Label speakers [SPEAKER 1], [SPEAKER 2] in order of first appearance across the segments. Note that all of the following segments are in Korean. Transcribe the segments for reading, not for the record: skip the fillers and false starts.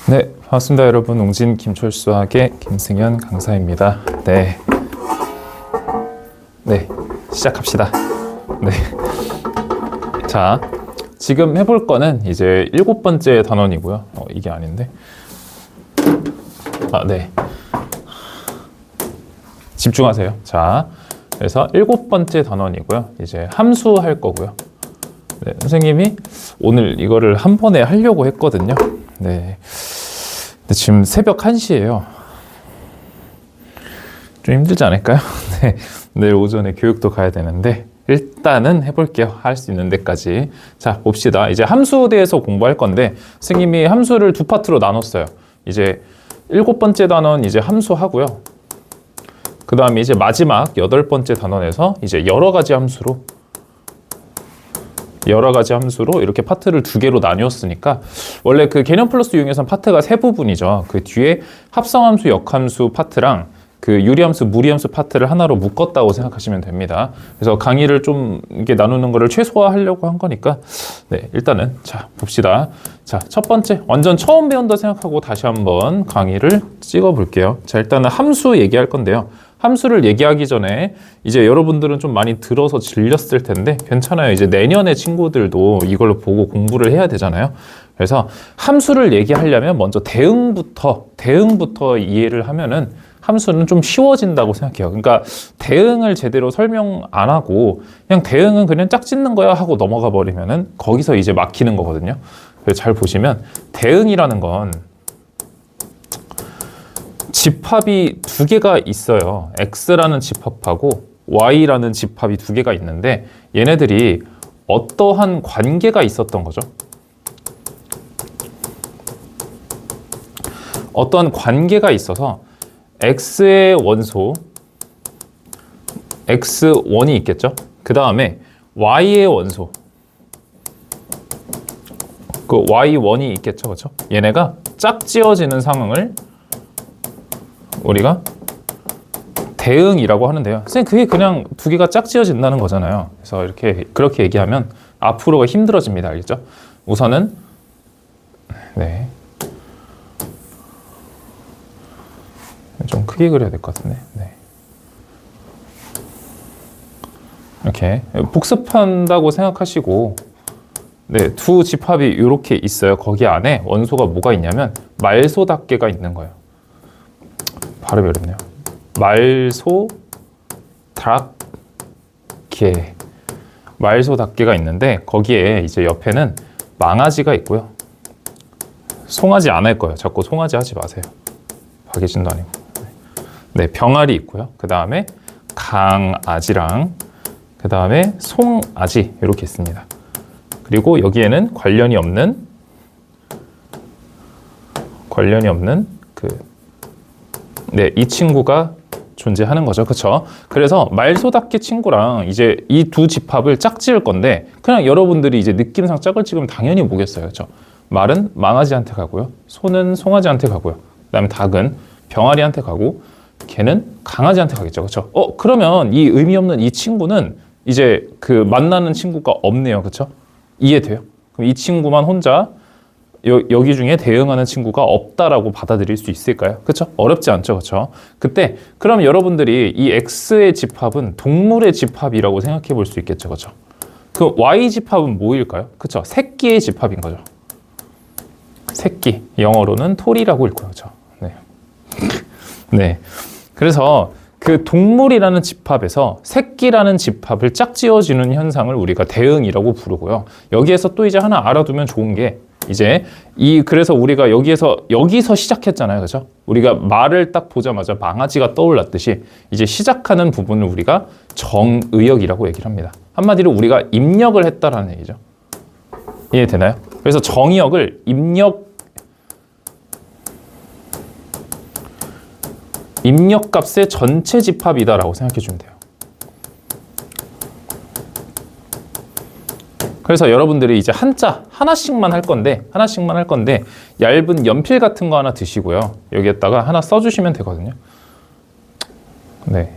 [SPEAKER 1] 네, 반갑습니다, 여러분. 웅진 김철수학의 김승현 강사입니다. 네, 시작합시다. 네. 자, 지금 해볼 거는 이제 7번째 단원이고요. 이게 아닌데. 네. 집중하세요. 자, 그래서 7번째 단원이고요. 이제 함수 할 거고요. 네, 선생님이 오늘 이거를 한 번에 하려고 했거든요. 네. 근데 지금 새벽 1시예요. 좀 힘들지 않을까요? 네. 내일 오전에 교육도 가야 되는데 일단은 해볼게요. 할 수 있는 데까지. 자, 봅시다. 이제 함수에 대해서 공부할 건데 선생님이 함수를 두 파트로 나눴어요. 이제 7번째 단원 이제 함수 하고요. 그 다음에 이제 마지막 8번째 단원에서 이제 여러 가지 함수로 이렇게 파트를 2개로 나뉘었으니까 원래 그 개념 플러스 이용해서는 파트가 3부분이죠. 그 뒤에 합성함수, 역함수 파트랑 그 유리함수, 무리함수 파트를 하나로 묶었다고 생각하시면 됩니다. 그래서 강의를 좀 이게 나누는 거를 최소화하려고 한 거니까 네, 일단은 자 봅시다. 자, 첫 번째 완전 처음 배운다 생각하고 다시 한번 강의를 찍어 볼게요. 자, 일단은 함수 얘기할 건데요. 함수를 얘기하기 전에 이제 여러분들은 좀 많이 들어서 질렸을 텐데 괜찮아요. 이제 내년에 친구들도 이걸로 보고 공부를 해야 되잖아요. 그래서 함수를 얘기하려면 먼저 대응부터 이해를 하면은 함수는 좀 쉬워진다고 생각해요. 그러니까 대응을 제대로 설명 안 하고 그냥 대응은 그냥 짝 짓는 거야 하고 넘어가 버리면은 거기서 이제 막히는 거거든요. 그래서 잘 보시면 대응이라는 건 집합이 2개가 있어요. X라는 집합하고 Y라는 집합이 2개가 있는데 얘네들이 어떠한 관계가 있었던 거죠? 어떠한 관계가 있어서 X의 원소 X1이 있겠죠? 그 다음에 Y의 원소 그 Y1이 있겠죠? 그렇죠? 얘네가 짝지어지는 상황을 우리가 대응이라고 하는데요. 선생님 그게 그냥 2개가 짝지어진다는 거잖아요. 그래서 그렇게 얘기하면 앞으로가 힘들어집니다. 알겠죠? 우선은 네. 좀 크게 그려야 될 것 같은데. 네. 이렇게 복습한다고 생각하시고 네, 2 집합이 이렇게 있어요. 거기 안에 원소가 뭐가 있냐면 말소답계가 있는 거예요. 발음이 어렵네요. 말소답계가 있는데 거기에 이제 옆에는 망아지가 있고요. 송아지 안 할 거예요. 자꾸 송아지 하지 마세요. 박예진도 아니고. 네, 병아리 있고요. 그 다음에 강아지랑 그 다음에 송아지 이렇게 있습니다. 그리고 여기에는 관련이 없는 이 친구가 존재하는 거죠. 그렇죠? 그래서 말소답게 친구랑 이제 이 2 집합을 짝지을 건데 그냥 여러분들이 이제 느낌상 짝을 찍으면 당연히 뭐겠어요. 그렇죠? 말은 망아지한테 가고요. 소는 송아지한테 가고요. 그다음에 닭은 병아리한테 가고 개는 강아지한테 가겠죠. 그렇죠? 그러면 이 의미 없는 이 친구는 이제 그 만나는 친구가 없네요. 그렇죠? 이해돼요? 그럼 이 친구만 혼자 여기 중에 대응하는 친구가 없다라고 받아들일 수 있을까요? 그렇죠? 어렵지 않죠, 그렇죠? 그때 그럼 여러분들이 이 X의 집합은 동물의 집합이라고 생각해 볼 수 있겠죠, 그렇죠? 그 Y 집합은 뭐일까요? 그렇죠? 새끼의 집합인 거죠. 새끼, 영어로는 토리라고 읽고요, 그렇죠? 네, 네. 그래서 그 동물이라는 집합에서 새끼라는 집합을 짝지어지는 현상을 우리가 대응이라고 부르고요. 여기에서 또 이제 하나 알아두면 좋은 게 이제 그래서 우리가 여기서 시작했잖아요. 그죠? 우리가 말을 딱 보자마자 망아지가 떠올랐듯이 이제 시작하는 부분을 우리가 정의역이라고 얘기를 합니다. 한마디로 우리가 입력을 했다라는 얘기죠. 이해되나요? 그래서 정의역을 입력값의 전체 집합이다라고 생각해 주면 돼요. 그래서 여러분들이 이제 하나씩만 할 건데 얇은 연필 같은 거 하나 드시고요. 여기에다가 하나 써주시면 되거든요. 네.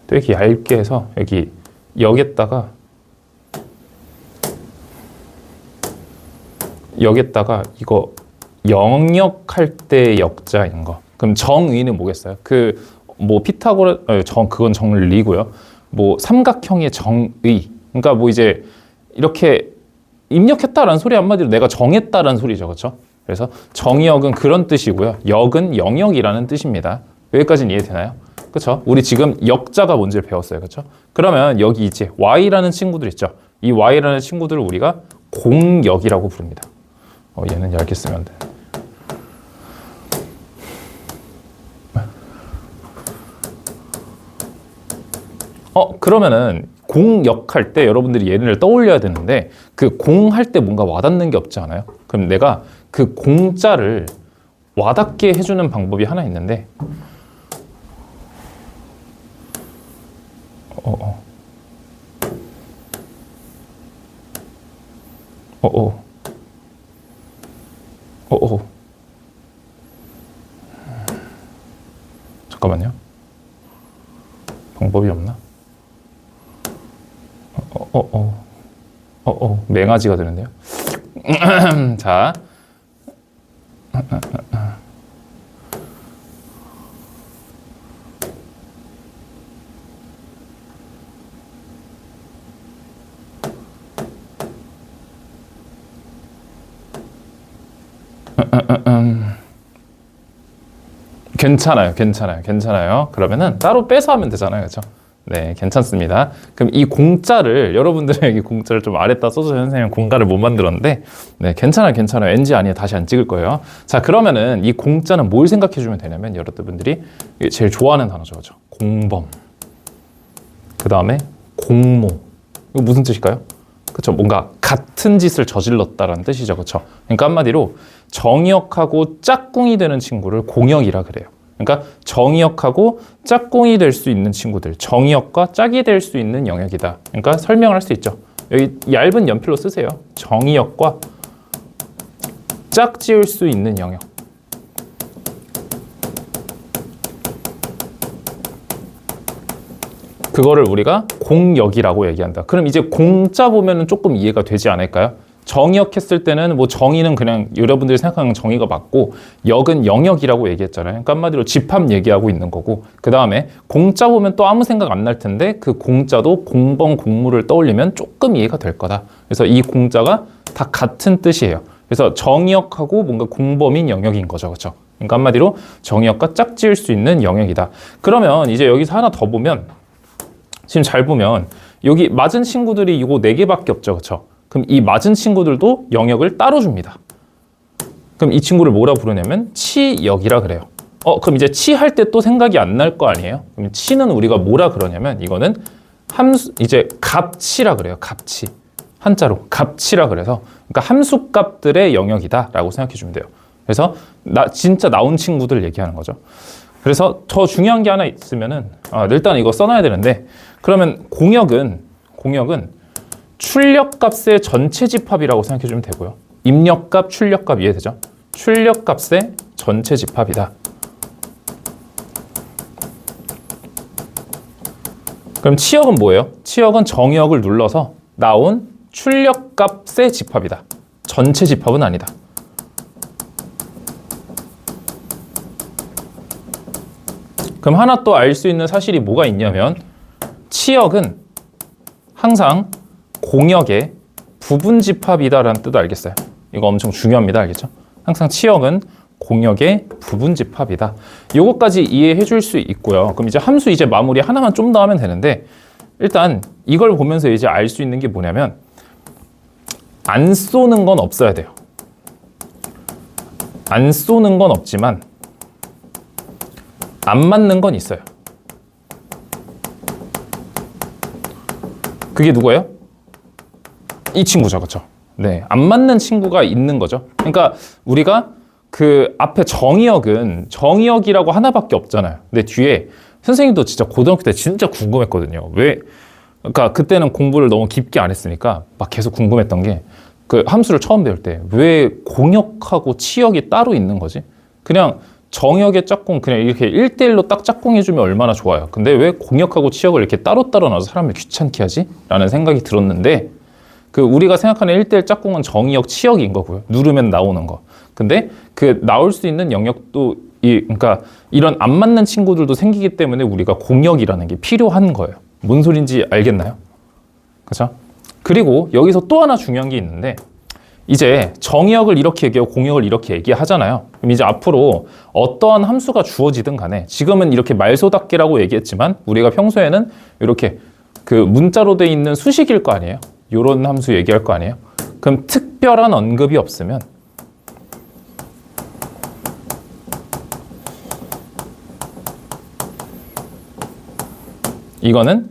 [SPEAKER 1] 되게 얇게 해서 여기에다가 여기다가 이거 영역할 때 역자인 거. 그럼 정의는 뭐겠어요? 그 뭐 피타고라 그건 정리고요. 뭐 삼각형의 정의. 그러니까 뭐 이제 이렇게 입력했다라는 소리 한마디로 내가 정했다라는 소리죠. 그렇죠? 그래서 정의역은 그런 뜻이고요. 역은 영역이라는 뜻입니다. 여기까지는 이해되나요? 그렇죠? 우리 지금 역자가 뭔지를 배웠어요. 그렇죠? 그러면 여기 이제 y라는 친구들 있죠. 이 y라는 친구들을 우리가 공역이라고 부릅니다. 얘는 얇게 쓰면 돼. 그러면은 공역할 때 여러분들이 얘를 떠올려야 되는데 그 공할 때 뭔가 와닿는 게 없지 않아요? 그럼 내가 그 공자를 와닿게 해주는 방법이 하나 있는데 잠깐만요. 방법이 없나? 맹아지가 되는데요. 자. 괜찮아요. 그러면은 따로 빼서 하면 되잖아요. 그렇죠? 네, 괜찮습니다. 그럼 이 공짜를 여러분들에게 공짜를 좀 아래다 써서 선생님 공가를 못 만들었는데 네, 괜찮아요. NG 아니에요. 다시 안 찍을 거예요. 자, 그러면은 이 공짜는 뭘 생각해 주면 되냐면 여러분들이 제일 좋아하는 단어죠. 그렇죠? 공범. 그다음에 공모. 이거 무슨 뜻일까요? 그렇죠? 뭔가 같은 짓을 저질렀다라는 뜻이죠. 그렇죠? 그러니까 한마디로 정역하고 짝꿍이 되는 친구를 공역이라 그래요. 그러니까 정의역하고 짝꿍이 될 수 있는 친구들, 정의역과 짝이 될 수 있는 영역이다. 그러니까 설명을 할 수 있죠. 여기 얇은 연필로 쓰세요. 정의역과 짝지을 수 있는 영역. 그거를 우리가 공역이라고 얘기한다. 그럼 이제 공자 보면은 조금 이해가 되지 않을까요? 정의역했을 때는 뭐 정의는 그냥 여러분들이 생각하는 정의가 맞고 역은 영역이라고 얘기했잖아요. 그러니까 한마디로 집합 얘기하고 있는 거고 그 다음에 공자 보면 또 아무 생각 안 날 텐데 그 공자도 공범 공무를 떠올리면 조금 이해가 될 거다. 그래서 이 공자가 다 같은 뜻이에요. 그래서 정의역하고 뭔가 공범인 영역인 거죠. 그렇죠? 그러니까 한마디로 정의역과 짝지을 수 있는 영역이다. 그러면 이제 여기서 하나 더 보면 지금 잘 보면 여기 맞은 친구들이 이거 4개밖에 없죠. 그렇죠? 그럼 이 맞은 친구들도 영역을 따로 줍니다. 그럼 이 친구를 뭐라 부르냐면 치역이라 그래요. 그럼 이제 치할 때 또 생각이 안 날 거 아니에요? 그럼 치는 우리가 뭐라 그러냐면 이거는 함수 이제 값치라 그래요. 값치. 한자로 값치라 그래서 그러니까 함수값들의 영역이다라고 생각해 주면 돼요. 그래서 진짜 나온 친구들 얘기하는 거죠. 그래서 더 중요한 게 하나 있으면은 일단 이거 써놔야 되는데 그러면 공역은 출력값의 전체 집합이라고 생각해 주면 되고요. 입력값, 출력값 이해되죠? 출력값의 전체 집합이다. 그럼 치역은 뭐예요? 치역은 정역을 눌러서 나온 출력값의 집합이다. 전체 집합은 아니다. 그럼 하나 또 알 수 있는 사실이 뭐가 있냐면 치역은 항상 공역의 부분 집합이다라는 뜻도 알겠어요. 이거 엄청 중요합니다. 알겠죠? 항상 치역은 공역의 부분 집합이다. 요거까지 이해해 줄 수 있고요. 그럼 이제 함수 이제 마무리 하나만 좀 더 하면 되는데 일단 이걸 보면서 이제 알 수 있는 게 뭐냐면 안 쏘는 건 없어야 돼요. 안 쏘는 건 없지만 안 맞는 건 있어요. 그게 누구예요? 이 친구죠. 그렇죠? 네, 안 맞는 친구가 있는 거죠. 그러니까 우리가 그 앞에 정의역이라고 하나밖에 없잖아요. 근데 뒤에 선생님도 진짜 고등학교 때 진짜 궁금했거든요. 왜? 그러니까 그때는 공부를 너무 깊게 안 했으니까 막 계속 궁금했던 게 그 함수를 처음 배울 때 왜 공역하고 치역이 따로 있는 거지? 그냥 정역의 짝꿍 그냥 이렇게 1대1로 딱 짝꿍해주면 얼마나 좋아요. 근데 왜 공역하고 치역을 이렇게 따로따로 놔서 사람을 귀찮게 하지? 라는 생각이 들었는데 그 우리가 생각하는 1대1 짝꿍은 정의역, 치역인 거고요. 누르면 나오는 거. 근데 그 나올 수 있는 영역도 그러니까 이런 안 맞는 친구들도 생기기 때문에 우리가 공역이라는 게 필요한 거예요. 뭔 소린지 알겠나요? 그렇죠? 그리고 여기서 또 하나 중요한 게 있는데 이제 정의역을 이렇게 얘기하고 공역을 이렇게 얘기하잖아요. 그럼 이제 앞으로 어떠한 함수가 주어지든 간에 지금은 이렇게 말소답게라고 얘기했지만 우리가 평소에는 이렇게 그 문자로 돼 있는 수식일 거 아니에요. 이런 함수 얘기할 거 아니에요. 그럼 특별한 언급이 없으면 이거는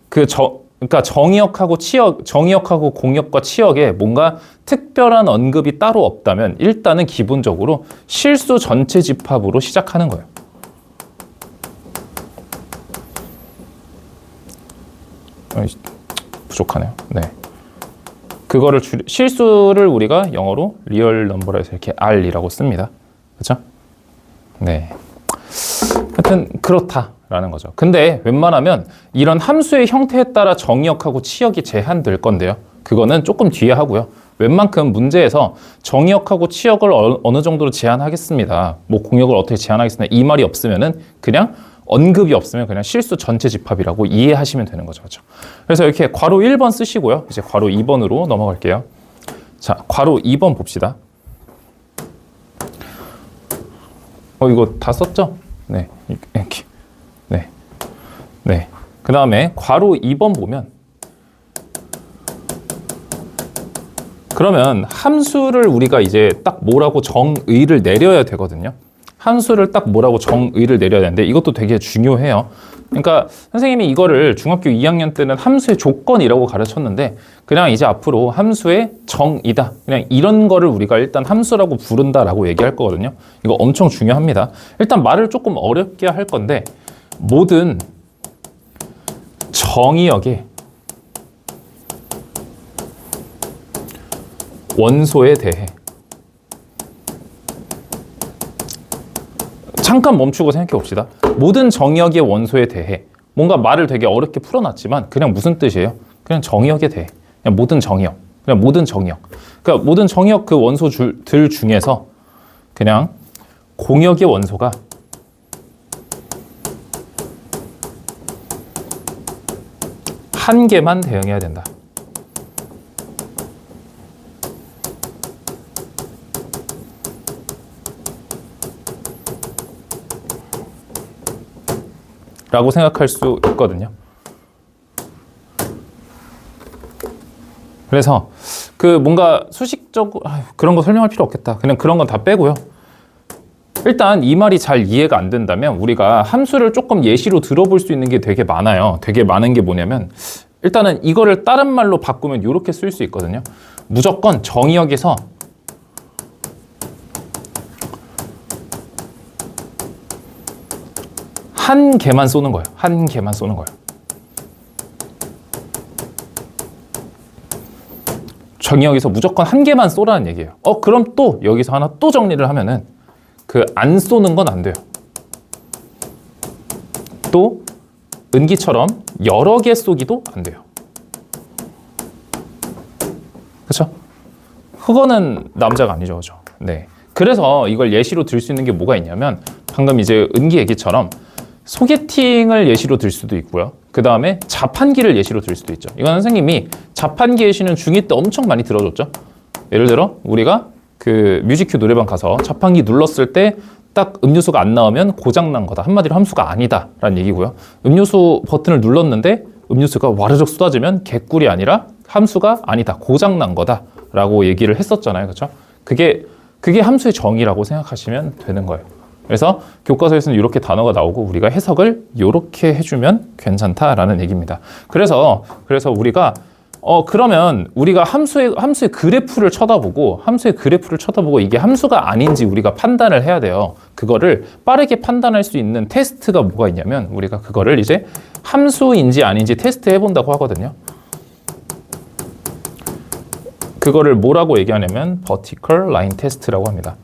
[SPEAKER 1] 그러니까 정의역하고 치역, 정의역하고 공역과 치역에 뭔가 특별한 언급이 따로 없다면 일단은 기본적으로 실수 전체 집합으로 시작하는 거예요. 부족하네요. 네. 그거를 실수를 우리가 영어로 리얼 넘버라 해서 이렇게 R이라고 씁니다. 그렇죠? 네. 하여튼 그렇다라는 거죠. 근데 웬만하면 이런 함수의 형태에 따라 정의역하고 치역이 제한될 건데요. 그거는 조금 뒤에 하고요. 웬만큼 문제에서 정의역하고 치역을 어느 정도로 제한하겠습니다. 뭐 공역을 어떻게 제한하겠습니다. 이 말이 없으면은 그냥 언급이 없으면 그냥 실수 전체 집합이라고 이해하시면 되는 거죠. 그렇죠? 그래서 이렇게 괄호 1번 쓰시고요. 이제 괄호 2번으로 넘어갈게요. 자, 괄호 2번 봅시다. 이거 다 썼죠? 네, 이렇게. 네. 네. 그 다음에 괄호 2번 보면 그러면 함수를 우리가 이제 딱 뭐라고 정의를 내려야 되거든요. 함수를 딱 뭐라고 정의를 내려야 되는데 이것도 되게 중요해요. 그러니까 선생님이 이거를 중학교 2학년 때는 함수의 조건이라고 가르쳤는데 그냥 이제 앞으로 함수의 정의다. 그냥 이런 거를 우리가 일단 함수라고 부른다라고 얘기할 거거든요. 이거 엄청 중요합니다. 일단 말을 조금 어렵게 할 건데 모든 정의역의 원소에 대해 잠깐 멈추고 생각해 봅시다. 모든 정의역의 원소에 대해 뭔가 말을 되게 어렵게 풀어놨지만 그냥 무슨 뜻이에요? 그냥 정의역에 대해 그냥 모든 정의역 그냥 모든 정의역 그러니까 모든 정의역 그 원소들 중에서 그냥 공역의 원소가 한 개만 대응해야 된다. 라고 생각할 수 있거든요. 그래서 그 뭔가 수식적으로 그런 거 설명할 필요 없겠다. 그냥 그런 건 다 빼고요. 일단 이 말이 잘 이해가 안 된다면 우리가 함수를 조금 예시로 들어볼 수 있는 게 되게 많아요. 되게 많은 게 뭐냐면 일단은 이거를 다른 말로 바꾸면 이렇게 쓸 수 있거든요. 무조건 정의역에서 한 개만 쏘는 거예요. 한 개만 쏘는 거예요. 정의역에서 무조건 한 개만 쏘라는 얘기예요. 그럼 또 여기서 하나 또 정리를 하면은 그 안 쏘는 건 안 돼요. 또 은기처럼 여러 개 쏘기도 안 돼요. 그렇죠? 그거는 남자가 아니죠. 그죠? 네. 그래서 이걸 예시로 들 수 있는 게 뭐가 있냐면 방금 이제 은기 얘기처럼 소개팅을 예시로 들 수도 있고요. 그 다음에 자판기를 예시로 들 수도 있죠. 이건 선생님이 자판기 예시는 중2 때 엄청 많이 들어줬죠. 예를 들어 우리가 그 뮤직큐 노래방 가서 자판기 눌렀을 때 딱 음료수가 안 나오면 고장난 거다. 한마디로 함수가 아니다 라는 얘기고요. 음료수 버튼을 눌렀는데 음료수가 와르륵 쏟아지면 개꿀이 아니라 함수가 아니다. 고장난 거다 라고 얘기를 했었잖아요. 그렇죠? 그게 함수의 정의라고 생각하시면 되는 거예요. 그래서 교과서에서는 이렇게 단어가 나오고 우리가 해석을 이렇게 해주면 괜찮다라는 얘기입니다. 그래서 우리가 그러면 우리가 함수의 그래프를 쳐다보고 이게 함수가 아닌지 우리가 판단을 해야 돼요. 그거를 빠르게 판단할 수 있는 테스트가 뭐가 있냐면 우리가 그거를 이제 함수인지 아닌지 테스트 해본다고 하거든요. 그거를 뭐라고 얘기하냐면 vertical line test라고 합니다.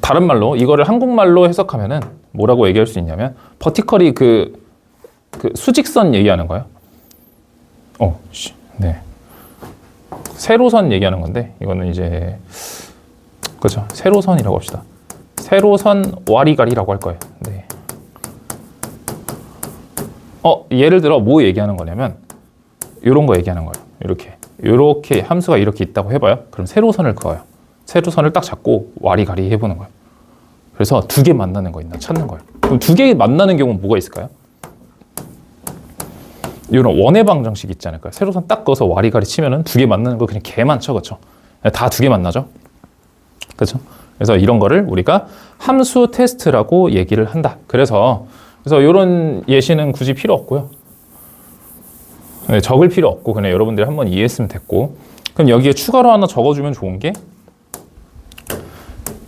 [SPEAKER 1] 다른 말로 이거를 한국말로 해석하면은 뭐라고 얘기할 수 있냐면 버티컬이 그 그 수직선 얘기하는 거예요. 네. 세로선 얘기하는 건데 이거는 이제 그렇죠. 세로선이라고 합시다. 세로선 와리가리라고 할 거예요. 네. 예를 들어 뭐 얘기하는 거냐면 이런 거 얘기하는 거예요. 이렇게 함수가 이렇게 있다고 해봐요. 그럼 세로선을 그어요. 세로선을 딱 잡고 와리가리 해보는 거예요. 그래서 두 개 만나는 거 있나 찾는 거예요. 그럼 두 개 만나는 경우는 뭐가 있을까요? 이런 원의 방정식 있지 않을까요? 세로선 딱 그어서 와리가리 치면은 두 개 만나는 거 그냥 개 많죠, 그렇죠? 다 두 개 만나죠, 그렇죠? 그래서 이런 거를 우리가 함수 테스트라고 얘기를 한다. 그래서 이런 예시는 굳이 필요 없고요. 네, 적을 필요 없고 그냥 여러분들이 한번 이해했으면 됐고. 그럼 여기에 추가로 하나 적어주면 좋은 게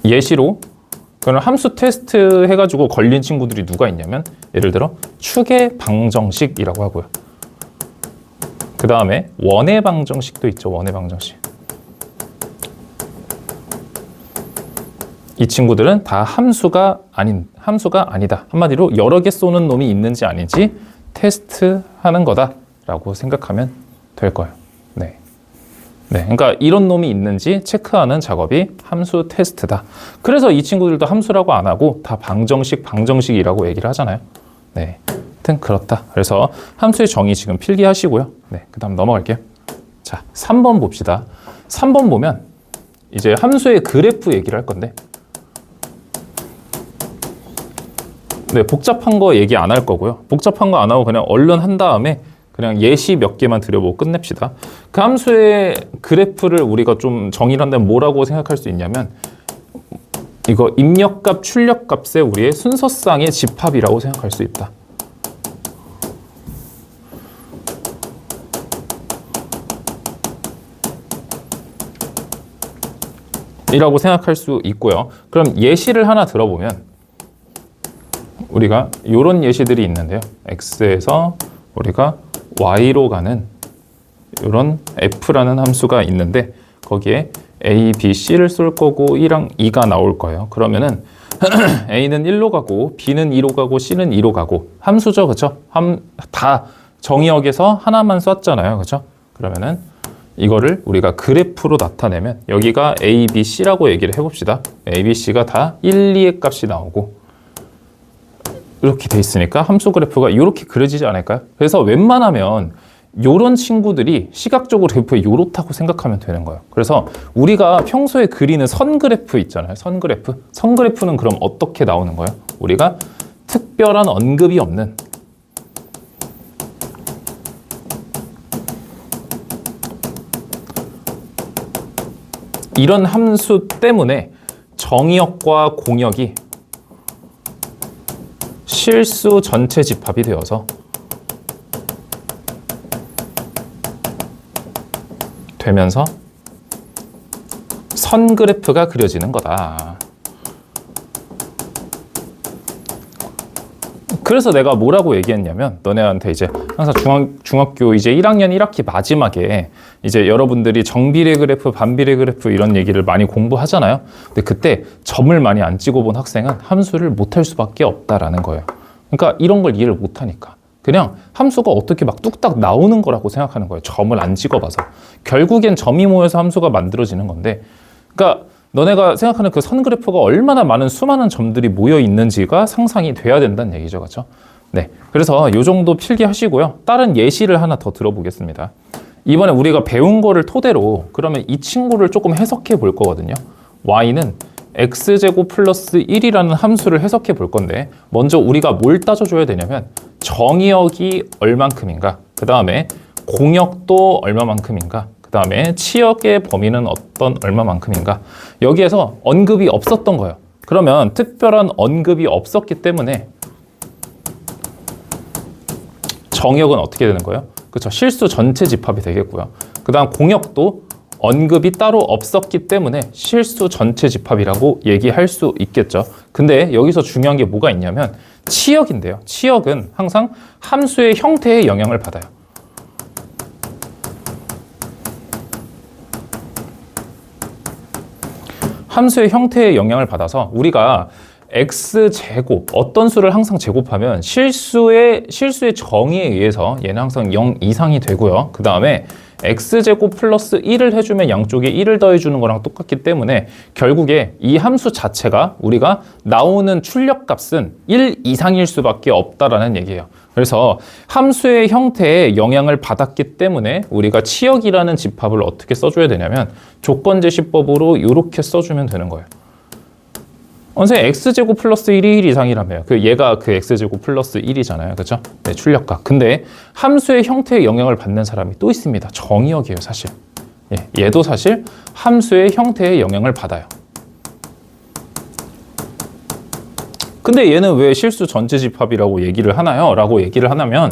[SPEAKER 1] 예시로 그럼 함수 테스트 해가지고 걸린 친구들이 누가 있냐면 예를 들어 축의 방정식이라고 하고요. 그 다음에 원의 방정식도 있죠. 원의 방정식. 이 친구들은 다 함수가 아니다. 한마디로 여러 개 쏘는 놈이 있는지 아닌지 테스트하는 거다라고 생각하면 될 거예요. 네. 그러니까 이런 놈이 있는지 체크하는 작업이 함수 테스트다. 그래서 이 친구들도 함수라고 안 하고 다 방정식이라고 얘기를 하잖아요. 네. 하여튼 그렇다. 그래서 함수의 정의 지금 필기하시고요. 네. 그 다음 넘어갈게요. 자, 3번 봅시다. 3번 보면 이제 함수의 그래프 얘기를 할 건데 네, 복잡한 거 얘기 안 할 거고요. 복잡한 거 안 하고 그냥 얼른 한 다음에 그냥 예시 몇 개만 드려보고 끝냅시다. 그 함수의 그래프를 우리가 좀 정의를 한다면 뭐라고 생각할 수 있냐면 이거 입력값, 출력값의 우리의 순서상의 집합이라고 생각할 수 있다. 이라고 생각할 수 있고요. 그럼 예시를 하나 들어보면 우리가 이런 예시들이 있는데요. x에서 우리가 y로 가는 이런 f라는 함수가 있는데 거기에 a, b, c를 쏠 거고 1랑 2가 나올 거예요. 그러면은 a는 1로 가고 b는 2로 가고 c는 2로 가고 함수죠, 그렇죠? 다 정의역에서 하나만 쐈잖아요, 그렇죠? 그러면은 이거를 우리가 그래프로 나타내면 여기가 a, b, c라고 얘기를 해봅시다. a, b, c가 다 1, 2의 값이 나오고 이렇게 돼 있으니까 함수 그래프가 이렇게 그려지지 않을까요? 그래서 웬만하면 이런 친구들이 시각적으로 그래프에 이렇다고 생각하면 되는 거예요. 그래서 우리가 평소에 그리는 선 그래프 있잖아요. 선 그래프. 선 그래프는 그럼 어떻게 나오는 거예요? 우리가 특별한 언급이 없는 이런 함수 때문에 정의역과 공역이 실수 전체 집합이 되어서 되면서 선 그래프가 그려지는 거다. 그래서 내가 뭐라고 얘기했냐면 너네한테 이제 항상 중학교 이제 1학년 1학기 마지막에 이제 여러분들이 정비례 그래프, 반비례 그래프 이런 얘기를 많이 공부하잖아요. 근데 그때 점을 많이 안 찍어본 학생은 함수를 못할 수밖에 없다라는 거예요. 그러니까 이런 걸 이해를 못하니까 그냥 함수가 어떻게 막 뚝딱 나오는 거라고 생각하는 거예요. 점을 안 찍어봐서. 결국엔 점이 모여서 함수가 만들어지는 건데 그러니까 너네가 생각하는 그 선 그래프가 얼마나 많은 수많은 점들이 모여 있는지가 상상이 돼야 된다는 얘기죠. 그렇죠? 네. 그래서 이 정도 필기하시고요. 다른 예시를 하나 더 들어보겠습니다. 이번에 우리가 배운 거를 토대로 그러면 이 친구를 조금 해석해 볼 거거든요. y는 x제곱 플러스 1이라는 함수를 해석해 볼 건데 먼저 우리가 뭘 따져줘야 되냐면 정의역이 얼만큼인가, 그 다음에 공역도 얼마만큼인가, 그 다음에 치역의 범위는 얼마만큼인가. 여기에서 언급이 없었던 거예요. 그러면 특별한 언급이 없었기 때문에 정의역은 어떻게 되는 거예요? 그렇죠. 실수 전체 집합이 되겠고요. 그 다음 공역도 언급이 따로 없었기 때문에 실수 전체 집합이라고 얘기할 수 있겠죠. 근데 여기서 중요한 게 뭐가 있냐면 치역인데요. 치역은 항상 함수의 형태에 영향을 받아요. 함수의 형태에 영향을 받아서 우리가 x제곱, 어떤 수를 항상 제곱하면 실수의 정의에 의해서 얘는 항상 0 이상이 되고요. 그 다음에 x제곱 플러스 1을 해주면 양쪽에 1을 더해주는 거랑 똑같기 때문에 결국에 이 함수 자체가 우리가 나오는 출력값은 1 이상일 수밖에 없다라는 얘기예요. 그래서 함수의 형태에 영향을 받았기 때문에 우리가 치역이라는 집합을 어떻게 써줘야 되냐면 조건제시법으로 이렇게 써주면 되는 거예요. 선생님 x제곱 플러스 1이 1 이상이라며요. 얘가 그 x제곱 플러스 1이잖아요. 그렇죠? 네, 출력값. 근데 함수의 형태에 영향을 받는 사람이 또 있습니다. 정의역이에요, 사실. 예, 얘도 사실 함수의 형태에 영향을 받아요. 근데 얘는 왜 실수 전체 집합이라고 얘기를 하나요? 라고 얘기를 하냐면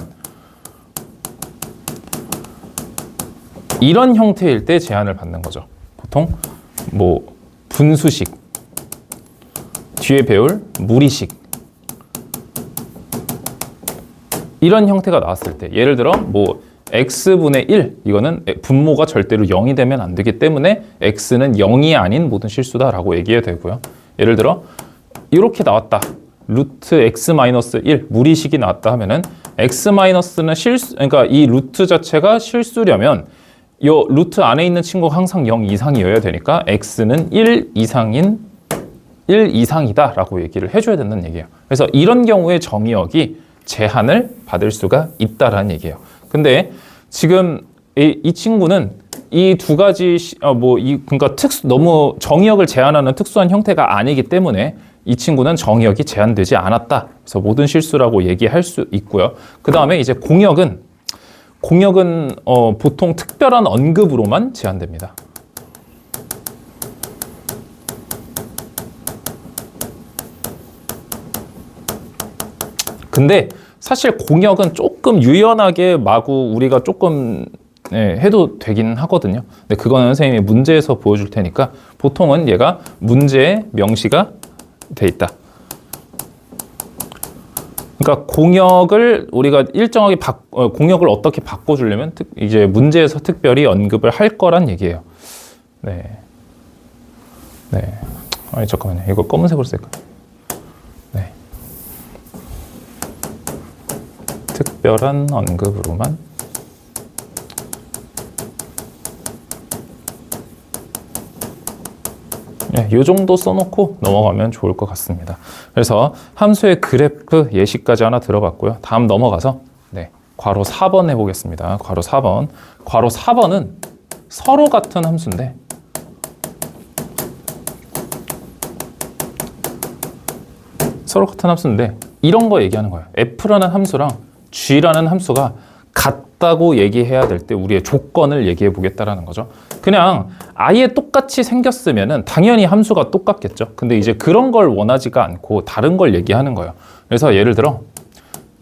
[SPEAKER 1] 이런 형태일 때 제한을 받는 거죠. 보통 뭐 분수식, 뒤에 배울 무리식 이런 형태가 나왔을 때 예를 들어 뭐 x분의 1 이거는 분모가 절대로 0이 되면 안 되기 때문에 x는 0이 아닌 모든 실수다라고 얘기해야 되고요. 예를 들어 이렇게 나왔다. 루트 x-1 무리식이 나왔다 하면은 x-는 실수, 그러니까 이 루트 자체가 실수려면 요 루트 안에 있는 친구가 항상 0 이상이어야 되니까 x는 1 이상이다 라고 얘기를 해줘야 된다는 얘기예요. 그래서 이런 경우에 정의역이 제한을 받을 수가 있다라는 얘기예요. 근데 지금 이 친구는 이 두 가지 그러니까 너무 정의역을 제한하는 특수한 형태가 아니기 때문에 이 친구는 정의역이 제한되지 않았다. 그래서 모든 실수라고 얘기할 수 있고요. 그 다음에 이제 공역은 보통 특별한 언급으로만 제한됩니다. 근데 사실 공역은 조금 유연하게 마구 우리가 조금 해도 되긴 하거든요. 근데 그거는 선생님이 문제에서 보여줄 테니까 보통은 얘가 문제에 명시가 돼 있다. 그러니까 공역을 우리가 일정하게 공역을 어떻게 바꿔주려면 이제 문제에서 특별히 언급을 할 거란 얘기예요. 네. 아니 잠깐만요. 이거 검은색으로 쓸까요? 네. 특별한 언급으로만. 네, 이 정도 써놓고 넘어가면 좋을 것 같습니다. 그래서 함수의 그래프 예시까지 하나 들어봤고요. 다음 넘어가서 괄호 4번 해보겠습니다. 괄호 4번. 괄호 4번은 서로 같은 함수인데 이런 거 얘기하는 거예요. f라는 함수랑 g라는 함수가 같다고 얘기해야 될 때 우리의 조건을 얘기해 보겠다라는 거죠. 그냥 아예 똑같이 생겼으면은 당연히 함수가 똑같겠죠. 근데 이제 그런 걸 원하지가 않고 다른 걸 얘기하는 거예요. 그래서 예를 들어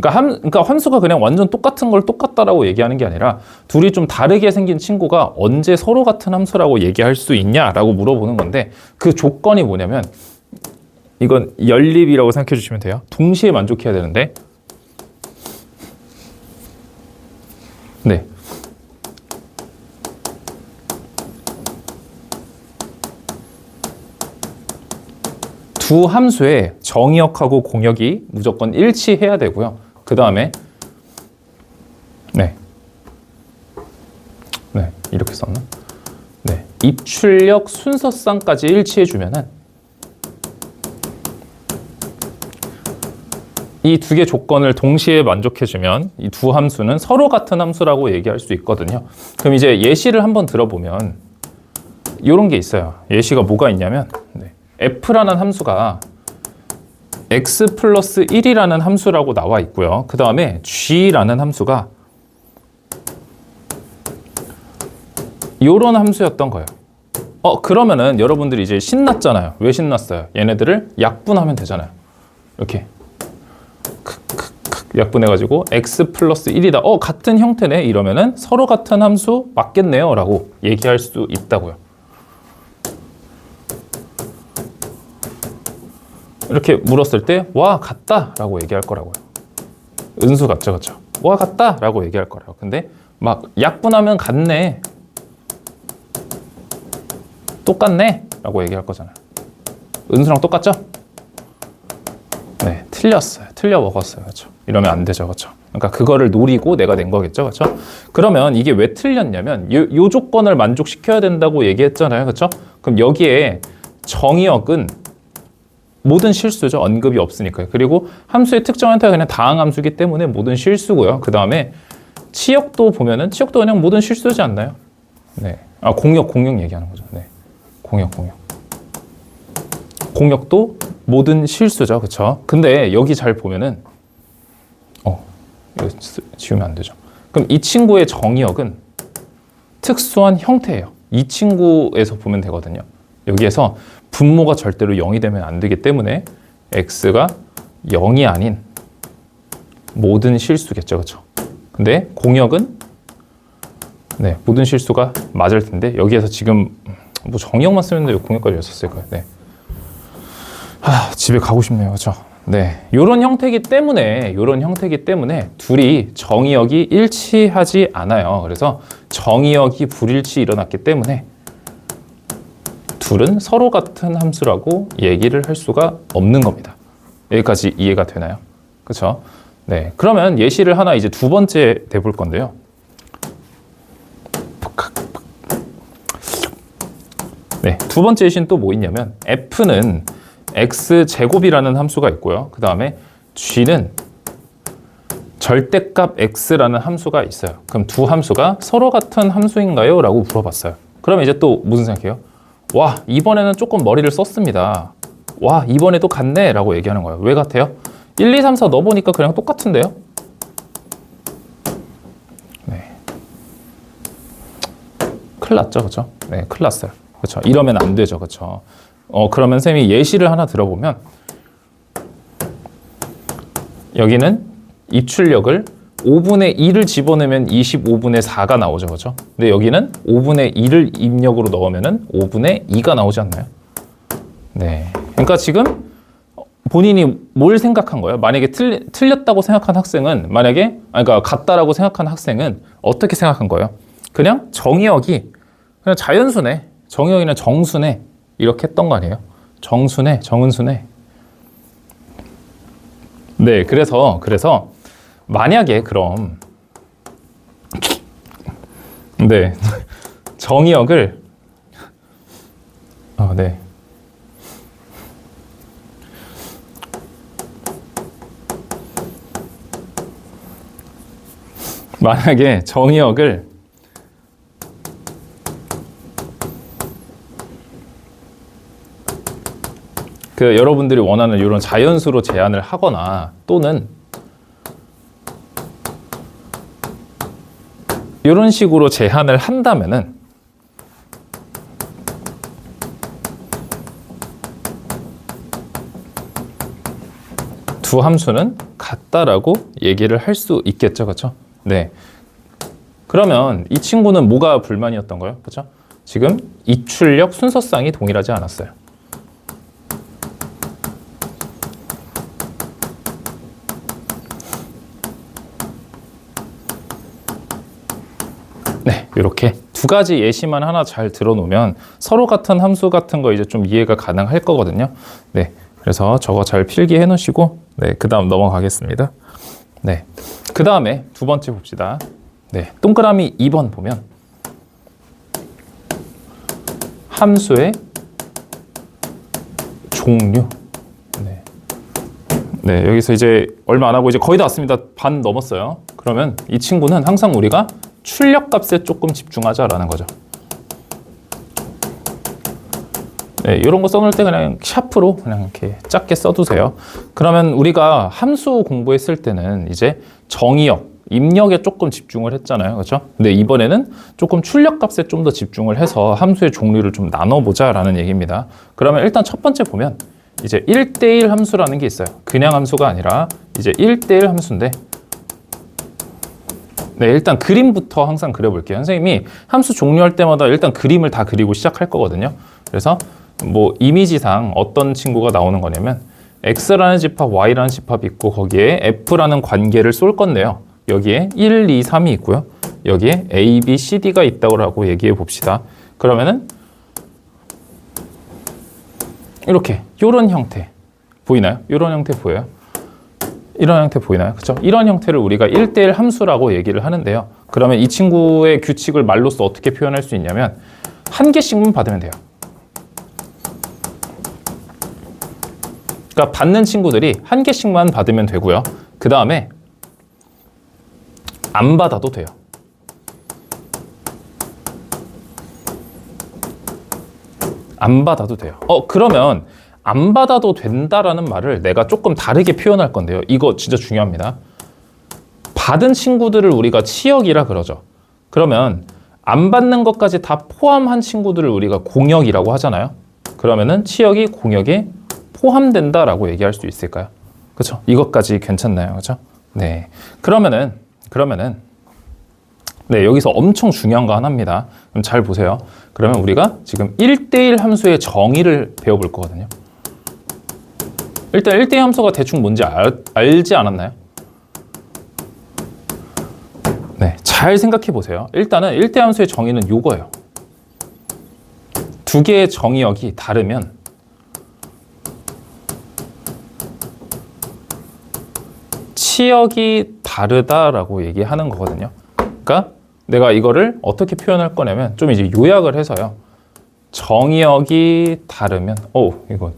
[SPEAKER 1] 그러니까 함수가 그냥 완전 똑같은 걸 똑같다라고 얘기하는 게 아니라 둘이 좀 다르게 생긴 친구가 언제 서로 같은 함수라고 얘기할 수 있냐라고 물어보는 건데 그 조건이 뭐냐면 이건 연립이라고 생각해 주시면 돼요. 동시에 만족해야 되는데 네. 두 함수의 정의역하고 공역이 무조건 일치해야 되고요. 그 다음에 이렇게 썼나? 입출력 순서쌍까지 일치해주면은 이 두 개 조건을 동시에 만족해주면 이 두 함수는 서로 같은 함수라고 얘기할 수 있거든요. 그럼 이제 예시를 한번 들어보면 이런 게 있어요. 예시가 뭐가 있냐면 f라는 함수가 x 플러스 1이라는 함수라고 나와 있고요. 그 다음에 g라는 함수가 이런 함수였던 거예요. 그러면은 여러분들이 이제 신났잖아요. 왜 신났어요? 얘네들을 약분하면 되잖아요. 이렇게 약분해가지고 x 플러스 1이다. 같은 형태네. 이러면은 서로 같은 함수 맞겠네요. 라고 얘기할 수 있다고요. 이렇게 물었을 때 와 같다 라고 얘기할 거라고요. 은수 같죠, 그렇죠? 와 같다 라고 얘기할 거라고. 근데 막 약분하면 같네, 똑같네 라고 얘기할 거잖아요. 은수랑 똑같죠? 틀렸어요. 틀려 먹었어요. 그렇죠? 이러면 안 되죠. 그렇죠? 그러니까 그거를 노리고 내가 낸 거겠죠. 그렇죠? 그러면 이게 왜 틀렸냐면 요 조건을 만족시켜야 된다고 얘기했잖아요. 그렇죠? 그럼 여기에 정의역은 모든 실수죠. 언급이 없으니까요. 그리고 함수의 특정 형태가 그냥 다항함수이기 때문에 모든 실수고요. 그 다음에 치역도 보면은 치역도 그냥 모든 실수지 않나요? 네. 아, 공역 얘기하는 거죠. 네. 공역도 모든 실수죠. 그쵸? 근데 여기 잘 보면은 이거 지우면 안 되죠. 그럼 이 친구의 정의역은 특수한 형태예요. 이 친구에서 보면 되거든요. 여기에서 분모가 절대로 0이 되면 안 되기 때문에 x가 0이 아닌 모든 실수겠죠. 그쵸? 근데 공역은 네, 모든 실수가 맞을 텐데 여기에서 지금 뭐 정의역만 쓰는데 왜 공역까지 왜 썼을까요? 네. 집에 가고 싶네요. 그렇죠? 네. 요런 형태이기 때문에 둘이 정의역이 일치하지 않아요. 그래서 정의역이 불일치 일어났기 때문에 둘은 서로 같은 함수라고 얘기를 할 수가 없는 겁니다. 여기까지 이해가 되나요? 그렇죠? 네. 그러면 예시를 하나 이제 두 번째 대볼 건데요. 네. 두 번째 예시는 또 뭐 있냐면 f는 x제곱이라는 함수가 있고요. 그 다음에 g는 절대값 x라는 함수가 있어요. 그럼 두 함수가 서로 같은 함수인가요? 라고 물어봤어요. 그럼 이제 또 무슨 생각해요? 와, 이번에는 조금 머리를 썼습니다. 와, 이번에도 같네 라고 얘기하는 거예요. 왜 같아요? 1, 2, 3, 4 넣어보니까 그냥 똑같은데요? 네. 큰일 났죠, 그쵸? 네, 큰일 났어요. 그쵸? 이러면 안 되죠, 그쵸? 그러면 쌤이 예시를 하나 들어보면 여기는 입출력을 5분의 1을 집어넣으면 25분의 4가 나오죠. 그렇죠? 근데 여기는 5분의 1을 입력으로 넣으면 5분의 2가 나오지 않나요? 네. 그러니까 지금 본인이 뭘 생각한 거예요? 만약에 틀렸다고 생각한 학생은 그러니까 같다라고 생각한 학생은 어떻게 생각한 거예요? 그냥 정의역이 그냥 자연수네. 정의역이나 정수네. 이렇게 했던 거 아니에요? 정수네, 정은수네. 네, 그래서 만약에 그럼 네 정의역을 네 만약에 정의역을 여러분들이 원하는 이런 자연수로 제한을 하거나 또는 이런 식으로 제한을 한다면은 두 함수는 같다라고 얘기를 할 수 있겠죠, 그렇죠? 네. 그러면 이 친구는 뭐가 불만이었던 거예요, 그렇죠? 지금 입출력 순서쌍이 동일하지 않았어요. 네, 이렇게 두 가지 예시만 하나 잘 들어놓으면 서로 같은 함수 같은 거 이제 좀 이해가 가능할 거거든요. 네, 그래서 저거 잘 필기해 놓으시고, 네, 그 다음 넘어가겠습니다. 네, 그 다음에 두 번째 봅시다. 네, 동그라미 2번 보면 함수의 종류. 네, 여기서 이제 얼마 안 하고 이제 거의 다 왔습니다. 반 넘었어요. 그러면 이 친구는 항상 우리가 출력값에 조금 집중하자라는 거죠. 네, 이런 거 써놓을 때 그냥 샤프로 그냥 이렇게 작게 써두세요. 그러면 우리가 함수 공부했을 때는 이제 정의역, 입력에 조금 집중을 했잖아요. 그렇죠? 근데 이번에는 조금 출력값에 좀 더 집중을 해서 함수의 종류를 좀 나눠보자라는 얘기입니다. 그러면 일단 첫 번째 보면 이제 1대1 함수라는 게 있어요. 그냥 함수가 아니라 이제 1대1 함수인데 네, 일단 그림부터 항상 그려볼게요. 선생님이 함수 종류할 때마다 일단 그림을 다 그리고 시작할 거거든요. 그래서 뭐 이미지상 어떤 친구가 나오는 거냐면 x라는 집합, y라는 집합이 있고 거기에 f라는 관계를 쏠 건데요. 여기에 1, 2, 3이 있고요. 여기에 a, b, c, d가 있다고 얘기해 봅시다. 그러면은 이렇게 요런 형태 보이나요? 요런 형태 보여요? 이런 형태 보이나요? 그렇죠? 이런 형태를 우리가 1대1 함수라고 얘기를 하는데요. 그러면 이 친구의 규칙을 말로써 어떻게 표현할 수 있냐면 한 개씩만 받으면 돼요. 그러니까 받는 친구들이 한 개씩만 받으면 되고요. 그 다음에 안 받아도 돼요. 안 받아도 돼요. 그러면 안 받아도 된다라는 말을 내가 조금 다르게 표현할 건데요. 이거 진짜 중요합니다. 받은 친구들을 우리가 치역이라 그러죠. 그러면 안 받는 것까지 다 포함한 친구들을 우리가 공역이라고 하잖아요. 그러면은 치역이 공역에 포함된다라고 얘기할 수 있을까요? 그렇죠? 이것까지 괜찮나요? 그렇죠? 네. 그러면은 네, 여기서 엄청 중요한 거 하나입니다. 그럼 잘 보세요. 그러면 우리가 지금 1대1 함수의 정의를 배워볼 거거든요. 일단 1대1 함수가 대충 뭔지 알지 않았나요? 네, 잘 생각해 보세요. 일단은 1대1 함수의 정의는 요거예요. 두 개의 정의역이 다르면 치역이 다르다라고 얘기하는 거거든요. 그러니까 내가 이거를 어떻게 표현할 거냐면 좀 이제 요약을 해서요. 정의역이 다르면 이거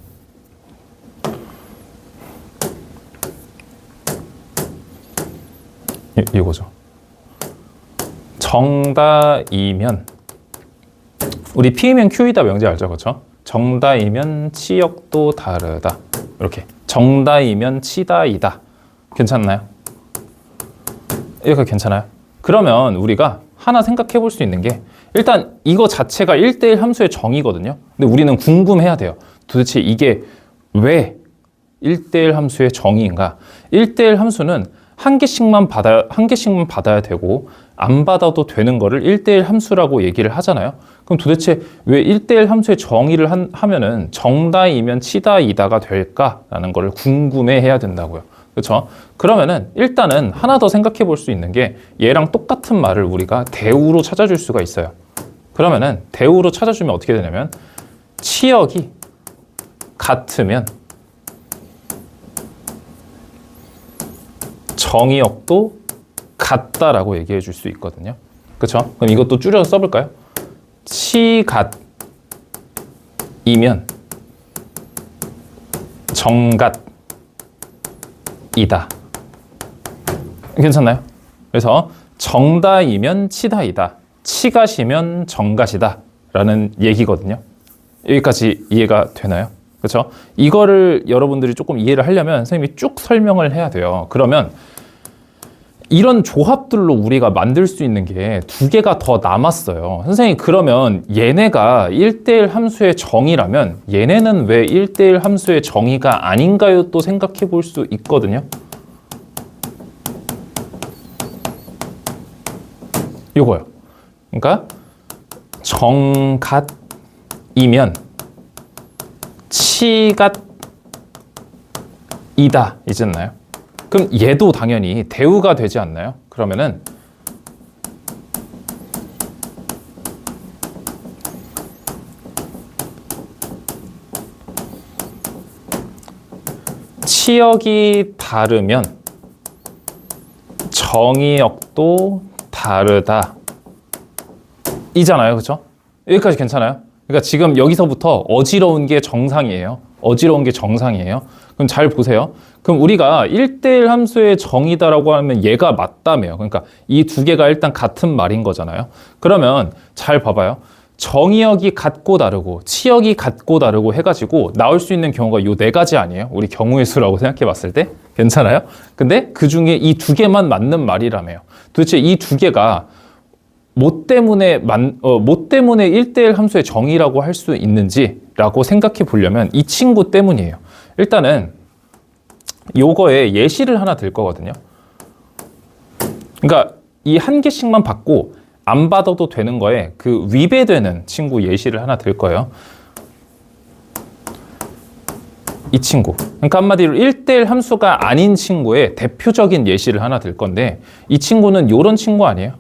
[SPEAKER 1] 이거죠. 정다이면 우리 P이면 Q이다 명제 알죠? 그렇죠? 정다이면 치역도 다르다. 이렇게 정다이면 치다이다. 괜찮나요? 이렇게 괜찮아요? 그러면 우리가 하나 생각해 볼 수 있는 게 일단 이거 자체가 1대1 함수의 정의거든요. 근데 우리는 궁금해야 돼요. 도대체 이게 왜 1대1 함수의 정의인가? 1대1 함수는 한 개씩만 받아야 되고 안 받아도 되는 거를 1대1 함수라고 얘기를 하잖아요. 그럼 도대체 왜 1대1 함수의 정의를 하면은 정다이면 치다이다가 될까라는 거를 궁금해해야 된다고요. 그렇죠? 그러면은 일단은 하나 더 생각해 볼 수 있는 게 얘랑 똑같은 말을 우리가 대우로 찾아줄 수가 있어요. 그러면은 대우로 찾아주면 어떻게 되냐면 치역이 같으면 정의역도 같다라고 얘기해 줄 수 있거든요. 그렇죠? 그럼 이것도 줄여서 써볼까요? 치갓이면 정갓이다. 괜찮나요? 그래서 정다이면 치다이다. 치갓이면 정갓이다. 라는 얘기거든요. 여기까지 이해가 되나요? 그렇죠? 이거를 여러분들이 조금 이해를 하려면 선생님이 쭉 설명을 해야 돼요. 그러면 이런 조합들로 우리가 만들 수 있는 게 두 개가 더 남았어요. 선생님 그러면 얘네가 1대1 함수의 정의라면 얘네는 왜 1대1 함수의 정의가 아닌가요? 또 생각해 볼 수 있거든요. 요거요. 그러니까 정갓이면 치갓이다 이잖아요. 그럼 얘도 당연히 대우가 되지 않나요? 그러면은 치역이 다르면 정의역도 다르다 이잖아요. 그렇죠? 여기까지 괜찮아요? 그러니까 지금 여기서부터 어지러운 게 정상이에요. 어지러운 게 정상이에요. 그럼 잘 보세요. 그럼 우리가 1대1 함수의 정의다라고 하면 얘가 맞다며요. 그러니까 이 두 개가 일단 같은 말인 거잖아요. 그러면 잘 봐봐요. 정의역이 같고 다르고 치역이 같고 다르고 해가지고 나올 수 있는 경우가 요 네 가지 아니에요? 우리 경우의 수라고 생각해 봤을 때 괜찮아요? 근데 그 중에 이 두 개만 맞는 말이라며요. 도대체 이 두 개가 뭐 때문에 1대1 함수의 정의라고 할 수 있는지라고 생각해 보려면 이 친구 때문이에요. 일단은 요거에 예시를 하나 들 거거든요. 그러니까 이 한 개씩만 받고 안 받아도 되는 거에 그 위배되는 친구 예시를 하나 들 거예요. 이 친구. 그러니까 한마디로 1대1 함수가 아닌 친구의 대표적인 예시를 하나 들 건데 이 친구는 요런 친구 아니에요?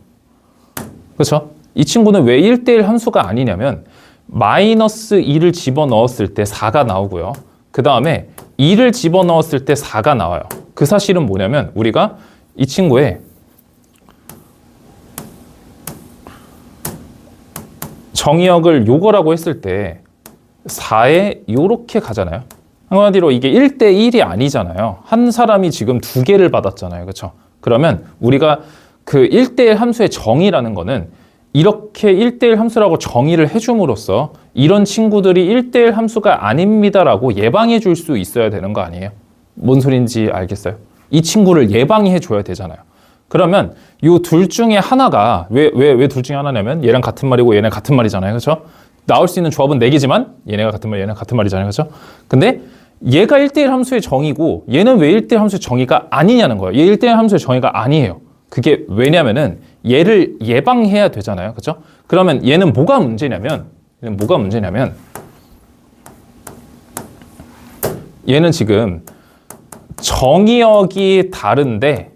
[SPEAKER 1] 그렇죠? 이 친구는 왜 1대1 함수가 아니냐면 마이너스 2를 집어넣었을 때 4가 나오고요. 그 다음에 2를 집어넣었을 때 4가 나와요. 그 사실은 뭐냐면 우리가 이 친구의 정의역을 요거라고 했을 때 4에 요렇게 가잖아요. 한마디로 이게 1대1이 아니잖아요. 한 사람이 지금 두 개를 받았잖아요. 그렇죠? 그러면 우리가 그 1대1 함수의 정의라는 거는 이렇게 1대1 함수라고 정의를 해줌으로써 이런 친구들이 1대1 함수가 아닙니다라고 예방해 줄 수 있어야 되는 거 아니에요? 뭔 소린지 알겠어요? 이 친구를 예방해 줘야 되잖아요. 그러면 이 둘 중에 하나가 왜 둘 중에 하나냐면 얘랑 같은 말이고 얘네 같은 말이잖아요. 그렇죠? 나올 수 있는 조합은 4개지만 얘네가 같은 말, 얘네가 같은 말이잖아요. 그렇죠? 근데 얘가 1대1 함수의 정의고 얘는 왜 1대1 함수의 정의가 아니냐는 거예요. 얘 1대1 함수의 정의가 아니에요. 그게 왜냐면은 얘를 예방해야 되잖아요. 그렇죠? 그러면 얘는 뭐가 문제냐면 얘는 지금 정의역이 다른데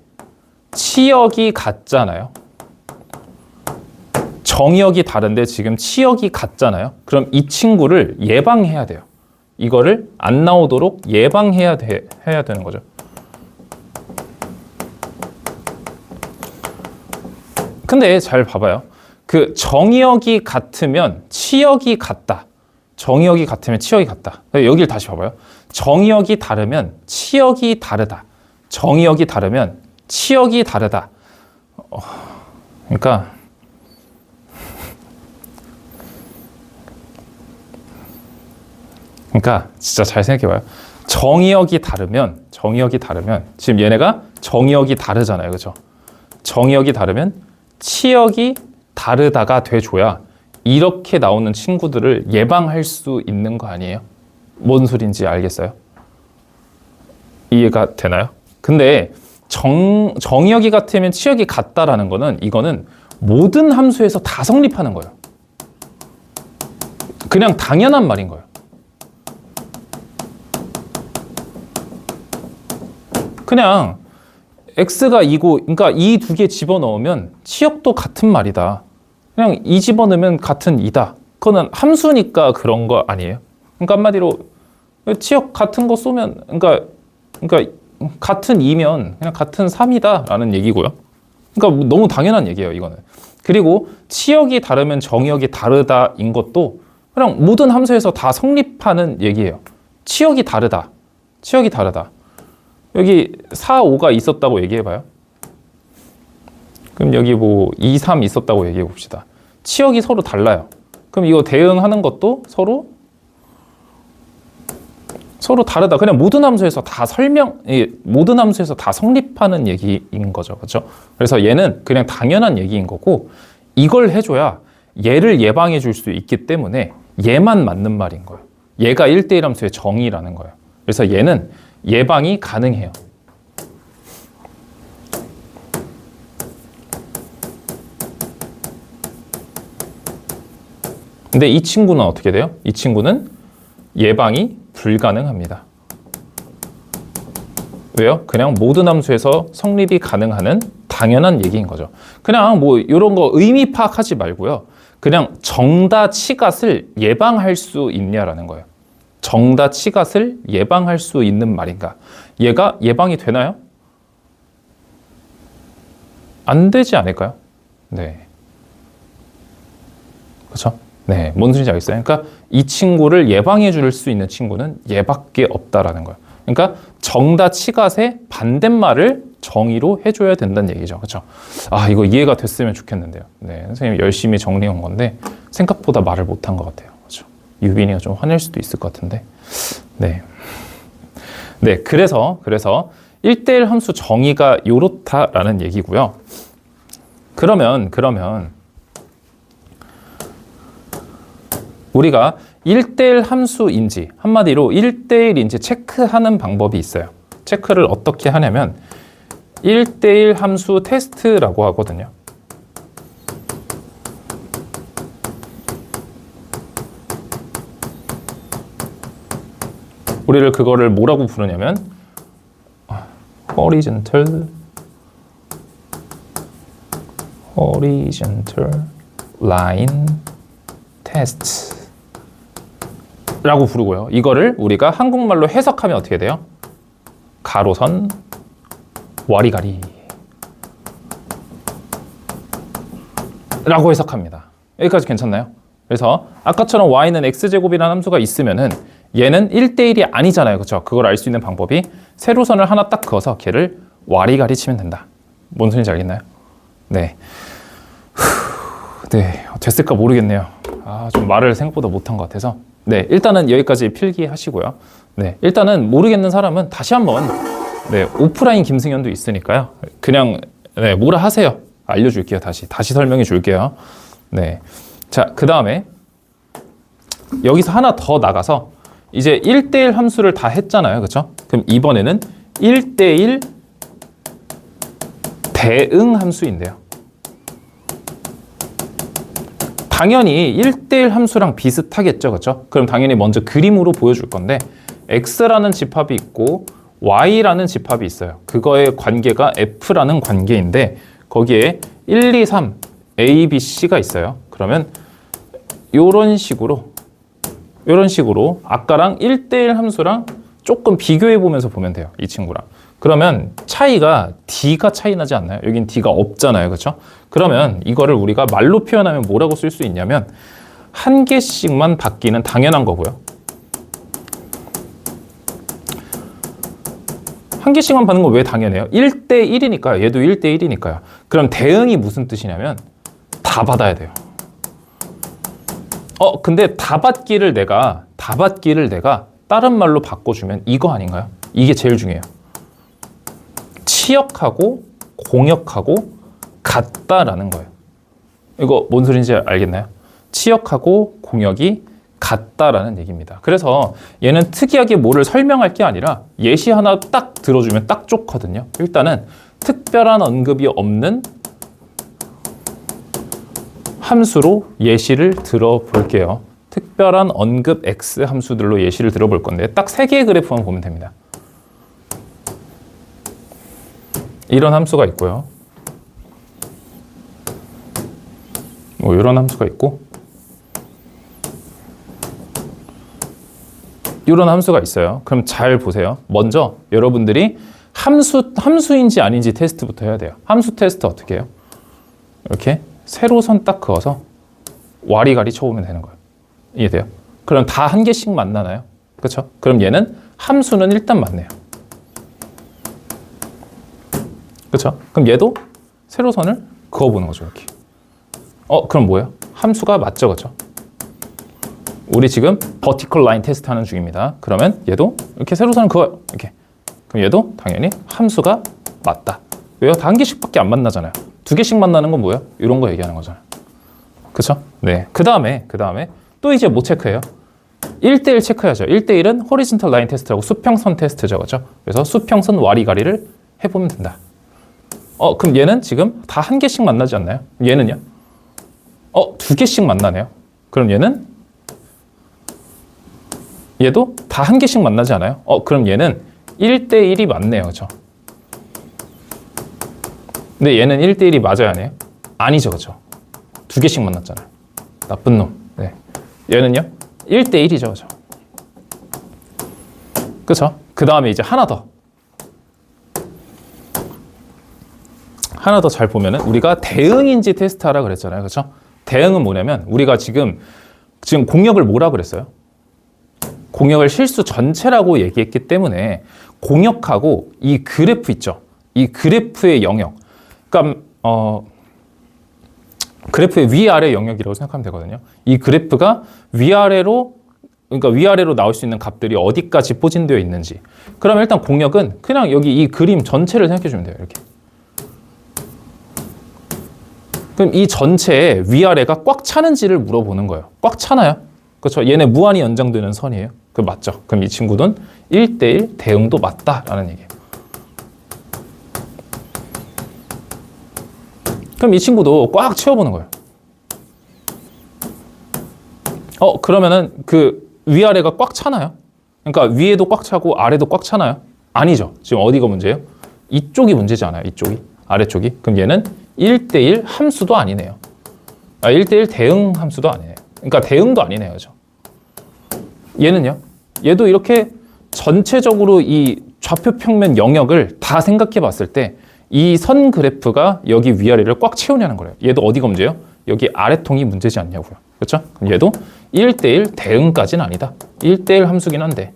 [SPEAKER 1] 치역이 같잖아요. 정의역이 다른데 지금 치역이 같잖아요. 그럼 이 친구를 예방해야 돼요. 이거를 안 나오도록 예방해야 해야 되는 거죠. 근데 잘 봐봐요. 그 정의역이 같으면 치역이 같다. 정의역이 같으면 치역이 같다. 여기를 다시 봐봐요. 정의역이 다르면 치역이 다르다. 정의역이 다르면 치역이 다르다. 그러니까 진짜 잘 생각해봐요. 정의역이 다르면 지금 얘네가 정의역이 다르잖아요. 그렇죠? 정의역이 다르면 치역이 다르다가 돼줘야 이렇게 나오는 친구들을 예방할 수 있는 거 아니에요? 뭔 소린지 알겠어요? 이해가 되나요? 근데 정의역이 같으면 치역이 같다라는 거는 이거는 모든 함수에서 다 성립하는 거예요. 그냥 당연한 말인 거예요. 그냥 x가 2고 그러니까 이 두 개 집어넣으면 치역도 같은 말이다. 그냥 2 집어넣으면 같은 2다. 그거는 함수니까 그런 거 아니에요? 그러니까 한마디로 치역 같은 거 쏘면 그러니까 같은 2면 그냥 같은 3이다 라는 얘기고요. 그러니까 너무 당연한 얘기예요, 이거는. 그리고 치역이 다르면 정의역이 다르다인 것도 그냥 모든 함수에서 다 성립하는 얘기예요. 치역이 다르다. 여기 4, 5가 있었다고 얘기해봐요. 그럼 여기 뭐 2, 3 있었다고 얘기해봅시다. 치역이 서로 달라요. 그럼 이거 대응하는 것도 서로 다르다. 그냥 모든 함수에서 다 모든 함수에서 다 성립하는 얘기인 거죠. 그렇죠? 그래서 얘는 그냥 당연한 얘기인 거고 이걸 해줘야 얘를 예방해 줄 수 있기 때문에 얘만 맞는 말인 거예요. 얘가 1대1 함수의 정의라는 거예요. 그래서 얘는 예방이 가능해요. 근데 이 친구는 어떻게 돼요? 이 친구는 예방이 불가능합니다. 왜요? 그냥 모든 함수에서 성립이 가능한 당연한 얘기인 거죠. 그냥 뭐 이런 거 의미 파악하지 말고요. 그냥 정다 치갓을 예방할 수 있냐라는 거예요. 정다 치갓을 예방할 수 있는 말인가? 얘가 예방이 되나요? 안 되지 않을까요? 네. 그렇죠? 네, 뭔 소리인지 알겠어요? 그러니까 이 친구를 예방해 줄 수 있는 친구는 얘밖에 없다라는 거예요. 그러니까 정다 치갓의 반대말을 정의로 해줘야 된다는 얘기죠. 그렇죠? 아, 이거 이해가 됐으면 좋겠는데요. 네, 선생님이 열심히 정리해 온 건데 생각보다 말을 못한 것 같아요. 그렇죠? 유빈이가 좀 화낼 수도 있을 것 같은데. 네. 네, 그래서 1대1 함수 정의가 요렇다라는 얘기고요. 그러면 우리가 1대1 함수인지 한마디로 1대1인지 체크하는 방법이 있어요. 체크를 어떻게 하냐면 1대1 함수 테스트라고 하거든요. 우리를 그거를 뭐라고 부르냐면 horizontal line test 라고 부르고요. 이거를 우리가 한국말로 해석하면 어떻게 돼요? 가로선 와리가리 라고 해석합니다. 여기까지 괜찮나요? 그래서 아까처럼 y는 x제곱이라는 함수가 있으면은 얘는 1대1이 아니잖아요. 그렇죠? 그걸 알 수 있는 방법이 세로선을 하나 딱 그어서 걔를 와리가리 치면 된다. 뭔 소리인지 알겠나요? 네. 네, 됐을까 모르겠네요. 좀 말을 생각보다 못한 것 같아서. 네, 일단은 여기까지 필기하시고요. 네, 일단은 모르겠는 사람은 다시 한번 네, 오프라인 김승현도 있으니까요. 그냥 네, 뭐라 하세요. 알려줄게요. 다시 설명해 줄게요. 네, 자, 그 다음에 여기서 하나 더 나가서 이제 1대1 함수를 다 했잖아요. 그렇죠? 그럼 이번에는 1대1 대응 함수인데요. 당연히 1대1 함수랑 비슷하겠죠. 그렇죠? 그럼 당연히 먼저 그림으로 보여줄 건데 x라는 집합이 있고 y라는 집합이 있어요. 그거의 관계가 f라는 관계인데 거기에 1, 2, 3 a, b, c가 있어요. 그러면 이런 식으로 아까랑 1대1 함수랑 조금 비교해 보면서 보면 돼요. 이 친구랑. 그러면 차이가 d가 차이 나지 않나요? 여긴 d가 없잖아요. 그렇죠? 그러면 이거를 우리가 말로 표현하면 뭐라고 쓸 수 있냐면 한 개씩만 바뀌는 당연한 거고요. 한 개씩만 받는 건 왜 당연해요? 1대1이니까요. 얘도 1대1이니까요. 그럼 대응이 무슨 뜻이냐면 다 받아야 돼요. 근데 다 받기를 내가 다른 말로 바꿔주면 이거 아닌가요? 이게 제일 중요해요. 치역하고 공역하고 같다라는 거예요. 이거 뭔 소리인지 알겠나요? 치역하고 공역이 같다라는 얘기입니다. 그래서 얘는 특이하게 뭐를 설명할 게 아니라 예시 하나 딱 들어주면 딱 좋거든요. 일단은 특별한 언급이 없는 함수로 예시를 들어볼게요. 특별한 언급 x 함수들로 예시를 들어볼 건데 딱 3개의 그래프만 보면 됩니다. 이런 함수가 있고요. 이런 함수가 있고 이런 함수가 있어요. 그럼 잘 보세요. 먼저 여러분들이 함수인지 아닌지 테스트부터 해야 돼요. 함수 테스트 어떻게 해요? 이렇게 세로선 딱 그어서 와리가리 쳐보면 되는 거예요. 이해돼요? 그럼 다 한 개씩 만나나요? 그렇죠? 그럼 얘는 함수는 일단 맞네요. 그렇죠? 그럼 얘도 세로선을 그어보는 거죠. 이렇게. 그럼 뭐예요? 함수가 맞죠? 그렇죠? 우리 지금 버티컬 라인 테스트 하는 중입니다. 그러면 얘도 이렇게 세로선을 그어요. 이렇게. 그럼 얘도 당연히 함수가 맞다. 왜요? 다 한 개씩밖에 안 만나잖아요. 2개씩 만나는 건 뭐예요? 이런 거 얘기하는 거잖아요. 그렇죠? 네. 그 다음에 또 이제 뭐 체크해요? 1대1 체크해야죠. 1대1은 호리즌털 라인 테스트라고 수평선 테스트죠. 그렇죠? 그래서 수평선 와리가리를 해보면 된다. 그럼 얘는 지금 다 한 개씩 만나지 않나요? 얘는요? 2개씩 만나네요. 그럼 얘도 다 한 개씩 만나지 않아요? 그럼 얘는 1대1이 맞네요. 그렇죠? 근데 얘는 1대1이 맞아야 하네요? 아니죠. 그렇죠? 2개씩 만났잖아요. 나쁜 놈. 네. 얘는요? 1대1이죠. 그렇죠? 그렇죠? 그 다음에 이제 하나 더 잘 보면은 우리가 대응인지 테스트하라 그랬잖아요. 그렇죠? 대응은 뭐냐면 우리가 지금 공역을 뭐라 그랬어요? 공역을 실수 전체라고 얘기했기 때문에 공역하고 이 그래프 있죠. 이 그래프의 영역. 그러니까 그래프의 위아래 영역이라고 생각하면 되거든요. 이 그래프가 위아래로 나올 수 있는 값들이 어디까지 포진되어 있는지. 그럼 일단 공역은 그냥 여기 이 그림 전체를 생각해 주면 돼요. 이렇게. 그럼 이 전체에 위아래가 꽉 차는지를 물어보는 거예요. 꽉 차나요? 그렇죠? 얘네 무한히 연장되는 선이에요. 그 맞죠? 그럼 이 친구는 1대1 대응도 맞다라는 얘기예요. 그럼 이 친구도 꽉 채워보는 거예요. 그러면은 그 위아래가 꽉 차나요? 그러니까 위에도 꽉 차고 아래도 꽉 차나요? 아니죠. 지금 어디가 문제예요? 이쪽이 문제지 않아요? 이쪽이? 아래쪽이? 그럼 얘는 1대1 함수도 아니네요. 1대1 대응 함수도 아니네요. 그러니까 대응도 아니네요. 그죠? 얘는요? 얘도 이렇게 전체적으로 이 좌표 평면 영역을 다 생각해 봤을 때 이 선 그래프가 여기 위아래를 꽉 채우냐는 거예요. 얘도 어디가 문제예요? 여기 아래통이 문제지 않냐고요. 그렇죠? 그럼 얘도 1대1 대응까지는 아니다. 1대1 함수긴 한데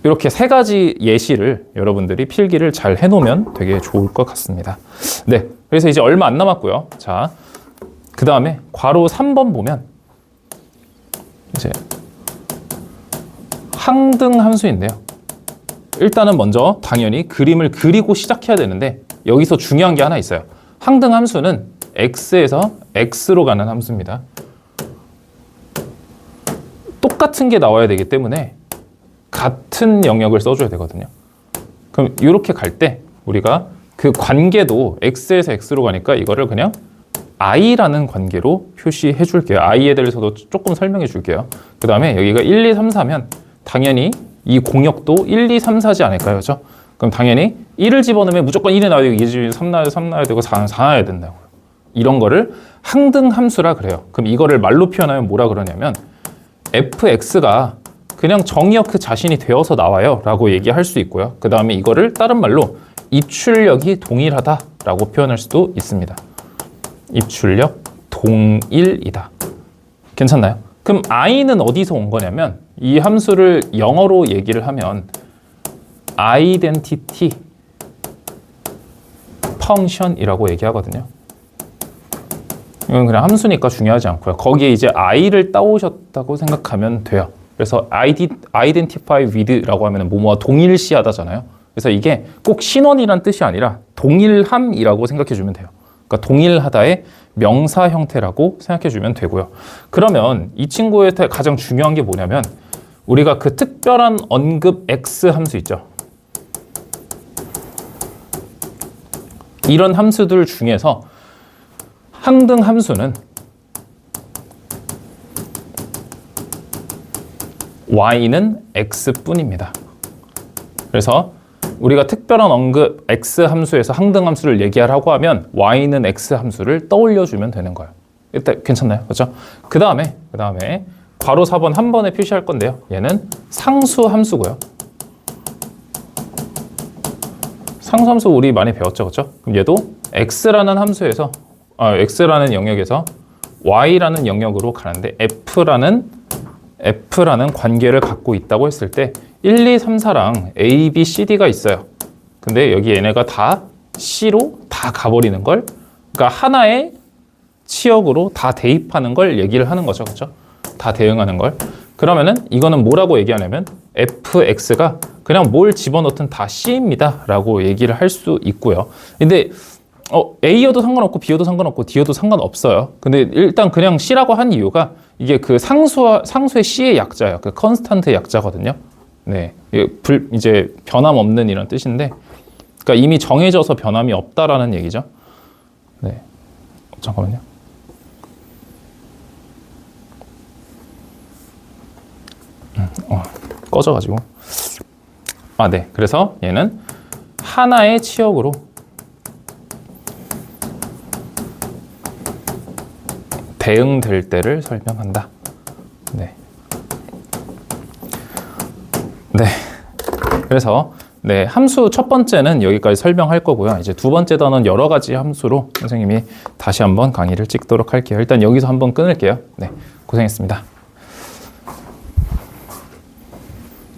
[SPEAKER 1] 이렇게 세 가지 예시를 여러분들이 필기를 잘 해놓으면 되게 좋을 것 같습니다. 네, 그래서 이제 얼마 안 남았고요. 자, 그 다음에 괄호 3번 보면 이제 항등 함수인데요. 일단은 먼저 당연히 그림을 그리고 시작해야 되는데 여기서 중요한 게 하나 있어요. 항등 함수는 x에서 x로 가는 함수입니다. 똑같은 게 나와야 되기 때문에 같은 영역을 써줘야 되거든요. 그럼 이렇게 갈 때 우리가 그 관계도 x에서 x로 가니까 이거를 그냥 i라는 관계로 표시해 줄게요. i에 대해서도 조금 설명해 줄게요. 그 다음에 여기가 1, 2, 3, 4면 당연히 이 공역도 1, 2, 3, 4지 않을까요? 그렇죠? 그럼 당연히 1을 집어넣으면 무조건 1이 나와야 되고 2를 집어넣으면 3 나와야 되고 3 나와야 되고 4 나와야 된다고요. 이런 거를 항등 함수라 그래요. 그럼 이거를 말로 표현하면 뭐라 그러냐면 fx가 그냥 정의역 그 자신이 되어서 나와요 라고 얘기할 수 있고요. 그 다음에 이거를 다른 말로 입출력이 동일하다라고 표현할 수도 있습니다. 입출력 동일이다. 괜찮나요? 그럼 i는 어디서 온 거냐면 이 함수를 영어로 얘기를 하면 identity function이라고 얘기하거든요. 이건 그냥 함수니까 중요하지 않고요. 거기에 이제 i를 따오셨다고 생각하면 돼요. 그래서 identify with라고 하면 뭐뭐와 동일시하다잖아요. 그래서 이게 꼭 신원이란 뜻이 아니라 동일함이라고 생각해 주면 돼요. 그러니까 동일하다의 명사 형태라고 생각해 주면 되고요. 그러면 이 친구의 가장 중요한 게 뭐냐면 우리가 그 특별한 언급 x 함수 있죠. 이런 함수들 중에서 항등 함수는 y는 x뿐입니다. 그래서 우리가 특별한 언급 x 함수에서 항등 함수를 얘기하라고 하면 y는 x 함수를 떠올려주면 되는 거예요. 일단 괜찮나요? 그렇죠? 그 다음에 괄호 4번 한 번에 표시할 건데요. 얘는 상수 함수고요. 상수 함수 우리 많이 배웠죠, 그렇죠? 그럼 얘도 x라는 함수에서 x라는 영역에서 y라는 영역으로 가는데 f라는 관계를 갖고 있다고 했을 때 1, 2, 3, 4랑 A, B, C, D가 있어요. 근데 여기 얘네가 다 C로 다 가버리는 걸, 그러니까 하나의 치역으로 다 대입하는 걸 얘기를 하는 거죠. 그렇죠? 다 대응하는 걸. 그러면은 이거는 뭐라고 얘기하냐면 fx가 그냥 뭘 집어넣든 다 C입니다 라고 얘기를 할 수 있고요. 근데 A여도 상관없고 B여도 상관없고 D여도 상관없어요. 근데 일단 그냥 C라고 한 이유가 이게 그 상수의 C의 약자예요. 그 컨스탄트의 약자거든요. 네, 이제 변함 없는 이런 뜻인데, 그러니까 이미 정해져서 변함이 없다라는 얘기죠. 네, 잠깐만요. 꺼져가지고. 네, 그래서 얘는 하나의 치역으로 대응될 때를 설명한다. 네. 그래서 함수 첫 번째는 여기까지 설명할 거고요. 이제 두 번째 단어는 여러 가지 함수로 선생님이 다시 한번 강의를 찍도록 할게요. 일단 여기서 한번 끊을게요. 네, 고생했습니다.